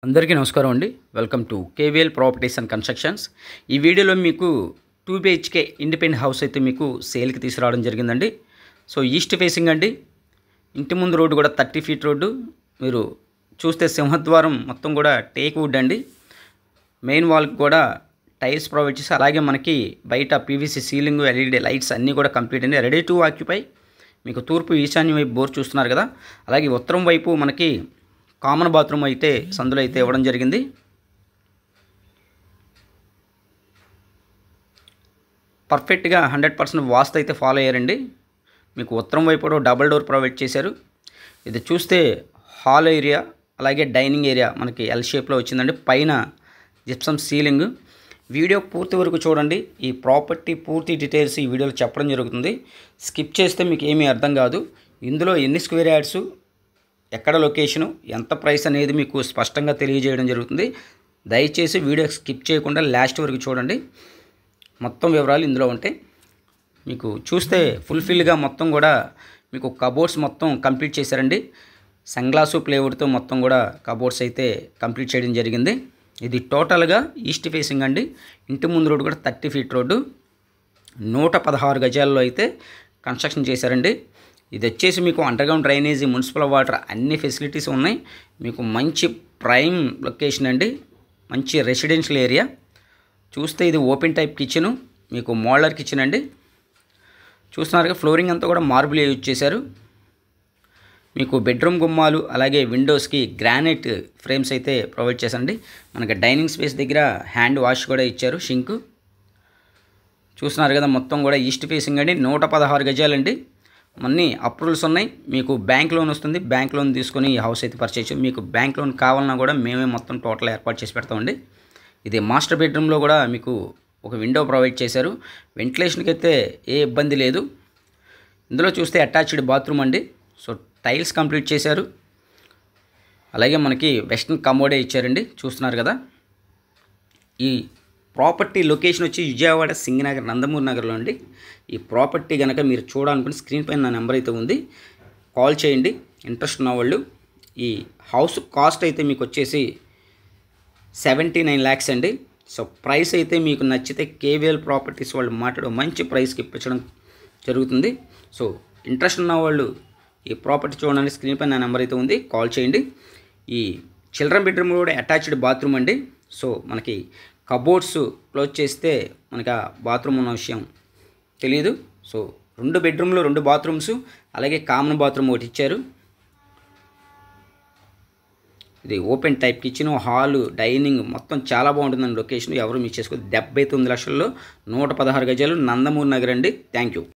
అందరికీ నమస్కారం అండి. Welcome to KVL properties and constructions. ఈ వీడియోలో మీకు 2 BHK ఇండిపెండెంట్ హౌస్ అయితే మీకు సేల్కి తీసుకురావడం జరిగిందండి. సో ఈస్ట్ ఫేసింగ్ అండి. ఇంటి ముందు రోడ్డు కూడా 30 ఫీట్ రోడ్డు. మీరు చూస్తే సింహద్వారం మొత్తం కూడా టేక్ వుడ్ అండి. మెయిన్ వాల్కి కూడా టైల్స్ ప్రొవైడ్ చేసి, అలాగే మనకి బయట పీవీసీ సీలింగ్, ఎల్ఈడి లైట్స్ అన్నీ కూడా కంప్లీట్ అండి. Ready to occupy. మీకు తూర్పు ఈశాన్యం వైపు బోర్ చూస్తున్నారు కదా, అలాగే ఉత్తరం వైపు మనకి కామన్ బాత్రూమ్ అయితే సందులో అయితే ఇవ్వడం జరిగింది. పర్ఫెక్ట్గా 100% వాస్తు అయితే ఫాలో అయ్యారండి. మీకు ఉత్తరం వైపు డబుల్ డోర్ ప్రొవైడ్ చేశారు. ఇది చూస్తే హాల్ ఏరియా, అలాగే డైనింగ్ ఏరియా మనకి ఎల్ షేప్లో వచ్చిందండి. పైన జిప్సమ్ సీలింగ్. వీడియో పూర్తి వరకు చూడండి. ఈ ప్రాపర్టీ పూర్తి డీటెయిల్స్ ఈ వీడియోలో చెప్పడం జరుగుతుంది. స్కిప్ చేస్తే మీకు ఏమీ అర్థం కాదు. ఇందులో ఎన్ని స్క్వేర్ యార్డ్స్, ఎక్కడ లొకేషను, ఎంత ప్రైస్ అనేది మీకు స్పష్టంగా తెలియజేయడం జరుగుతుంది. దయచేసి వీడియో స్కిప్ చేయకుండా లాస్ట్ వరకు చూడండి. మొత్తం వివరాలు ఇందులో ఉంటాయి. మీకు చూస్తే ఫుల్ఫిల్గా మొత్తం కూడా మీకు కబోర్డ్స్ మొత్తం కంప్లీట్ చేశారండి. సన్గ్లాసు ప్లేవుడ్తో మొత్తం కూడా కబోర్డ్స్ అయితే కంప్లీట్ చేయడం జరిగింది. ఇది టోటల్గా ఈస్ట్ ఫేసింగ్ అండి. ఇంటి ముందు రోడ్డు కూడా 30 ఫీట్ రోడ్డు. 116 గజాల్లో అయితే కన్స్ట్రక్షన్ చేశారండి. ఇది వచ్చేసి మీకు అండర్గ్రౌండ్ డ్రైనేజీ, మున్సిపల్ వాటర్ అన్ని ఫెసిలిటీస్ ఉన్నాయి. మీకు మంచి ప్రైమ్ లొకేషన్ అండి. మంచి రెసిడెన్షియల్ ఏరియా. చూస్తే ఇది ఓపెన్ టైప్ కిచెను, మీకు మోడలర్ కిచెన్ అండి. చూస్తున్నారుగా ఫ్లోరింగ్ అంతా కూడా మార్బుల్ యూజ్ చేశారు. మీకు బెడ్రూమ్ గుమ్మాలు, అలాగే విండోస్కి గ్రానైట్ ఫ్రేమ్స్ అయితే ప్రొవైడ్ చేశారండి. మనకి డైనింగ్ స్పేస్ దగ్గర హ్యాండ్ వాష్ కూడా ఇచ్చారు, షింక్. చూస్తున్నారు కదా మొత్తం కూడా ఈస్ట్ ఫేసింగ్ అండి. 116 గజాలండి. అన్నీ అప్రూవల్స్ ఉన్నాయి. మీకు బ్యాంక్ లోన్ వస్తుంది. బ్యాంక్ లోన్ తీసుకొని ఈ హౌస్ అయితే పర్చేజ్ చేయొచ్చు. మీకు బ్యాంక్ లోన్ కావాలన్నా కూడా మేమే మొత్తం టోటల్ ఏర్పాటు చేసి పెడతామండి. ఇది మాస్టర్ బెడ్రూమ్లో కూడా మీకు ఒక విండో ప్రొవైడ్ చేశారు. వెంటిలేషన్కి అయితే ఏ ఇబ్బంది లేదు. ఇందులో చూస్తే అటాచ్డ్ బాత్రూమ్ అండి. సో టైల్స్ కంప్లీట్ చేశారు. అలాగే మనకి వెస్టర్న్ కమోడే ఇచ్చారండి. చూస్తున్నారు కదా. ఈ ప్రాపర్టీ లొకేషన్ వచ్చి విజయవాడ సింగనగర్ నందమూరి నగర్లో అండి. ఈ ప్రాపర్టీ కనుక మీరు చూడాలనుకుంటే స్క్రీన్ పైన నా నెంబర్ అయితే ఉంది, కాల్ చేయండి ఇంట్రెస్ట్ ఉన్న వాళ్ళు. ఈ హౌస్ కాస్ట్ అయితే మీకు వచ్చేసి 79 lakhs అండి. సో ప్రైస్ అయితే మీకు నచ్చితే కేవీఎల్ ప్రాపర్టీస్ వాళ్ళు మాట్లాడే మంచి ప్రైస్కి ఇప్పించడం జరుగుతుంది. సో ఇంట్రెస్ట్ ఉన్న వాళ్ళు ఈ ప్రాపర్టీ చూడండి, స్క్రీన్ పైన నా నెంబర్ అయితే ఉంది, కాల్ చేయండి. ఈ చిల్డ్రన్ బెడ్రూమ్ కూడా అటాచ్డ్ బాత్రూమ్ అండి. సో మనకి కబోర్డ్స్ క్లోజ్ చేస్తే మనకి ఆ బాత్రూమ్ ఉన్న విషయం తెలియదు. సో 2 బెడ్రూమ్లు 2 బాత్రూమ్స్, అలాగే కామన్ బాత్రూమ్ ఒకటి ఇచ్చారు. ఇది open type kitchen, hall, dining మొత్తం చాలా బాగుంటుందండి లొకేషన్. ఎవరు మిస్ చేసుకోవద్దు. 79 లక్షల్లో 116 గజాలు, నందమూరి నగర్ అండి. Thank you.